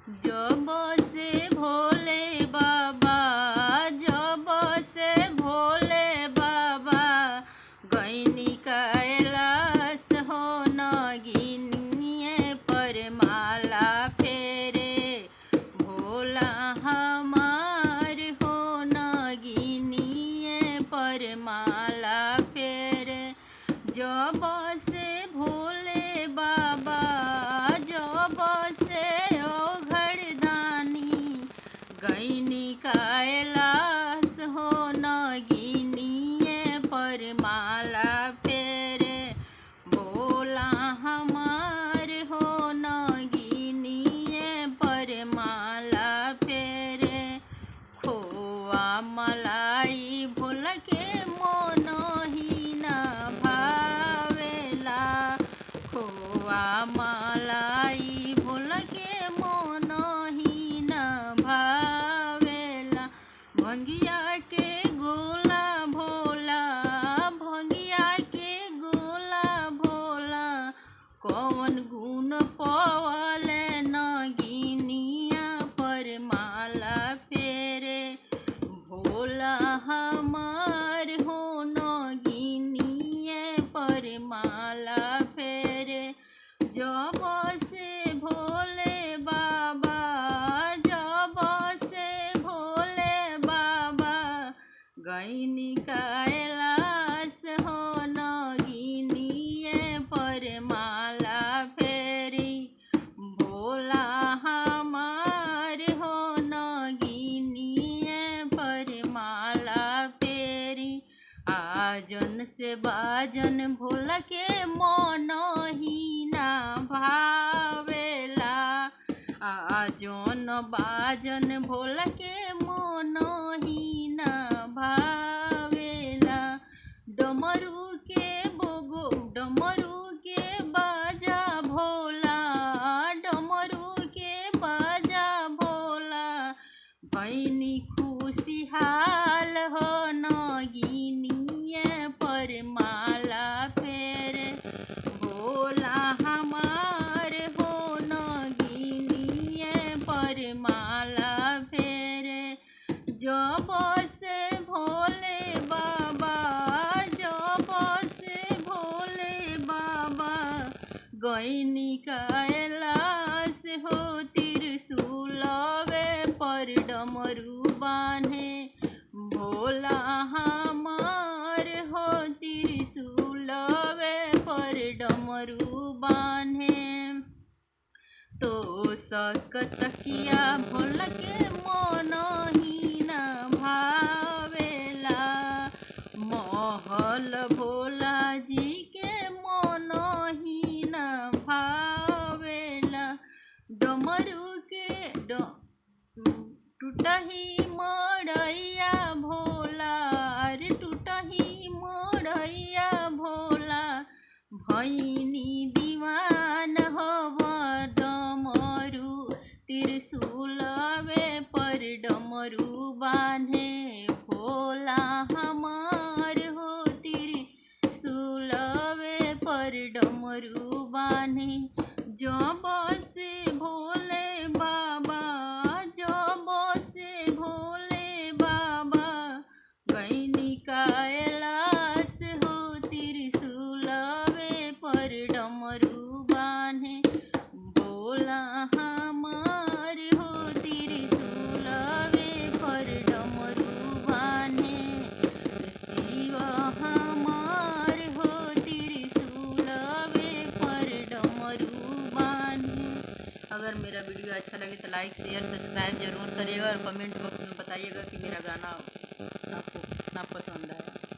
जब से भोले बाबा, जब से भोले बाबा गैनी कैलाश हो नगिनिए पर माला फेरे। भोला हमार हो नगिनिए पर माला फेरे। जब से भोले बाबा, जब से गैनी कैलाश हो नगिनिए पर माला फेरे। भोला हमार हो नगिनिए पर माला फेरे। खोआ मलाई भोल के मन ही न भावेला। खोआ मलाई भोल के मन ही न भावेला। भंगिया के गोला भोला, भंगिया के गोला भोला कौन गुण पवले नगिनिया पर माला फेरे। भोला हमार हो नगिनिए पर माला फेरे। जब से भोले बाबा, जब से भोले बाबा गैनी कैलाश हो नगिनिए पर माला फेरी। भोला हमार हो नगिनिए पर माला फेरी। आजन से बाजन भोला के मन ही ना भावेला। आजन बाजन भोला के मन ही ना भावेला। डमरू के बोगो, डमरू के बाजा भोला, डमरू के बाजा भोला भैनी खुशहाल हो नगिनिए पर माला फेरे। भोला हमार हो नगिनिए पर माला फेरे। जब से भोले बाबा, जब से भोले बाबा गैनी कैलाश हो त्रिशूलवे पर डमरू बान्हे। भोला हमार हो त्रिशूलवे पर डमरू बान्हे। तो सकतकिया भोला के मन ही न भावेला। महल भोला जी के मन ही न भावेला। डमरू के टूटही मड़ैया भोला, रे टूटही मड़ैया भोला भैनी दीवान हो डमरू त्रिशूलवे पर डमरू बान्हे। भोला हमार हो त्रिशूलवे पर डमरू बान्हे। जब से भोले बाबा, जब से भोले बाबा गैनी कैलाश हो त्रिशूलवे पर डमरू बान्हे। भोला हमार हो त्रिशूलवे पर डमरू बान्हे। शिव हमार हो त्रिशूलवे पर डमरू बान्हे। अगर मेरा वीडियो अच्छा लगे तो लाइक शेयर सब्सक्राइब जरूर करिएगा और कमेंट बॉक्स में बताइएगा कि मेरा गाना आपको कितना पसंद आया।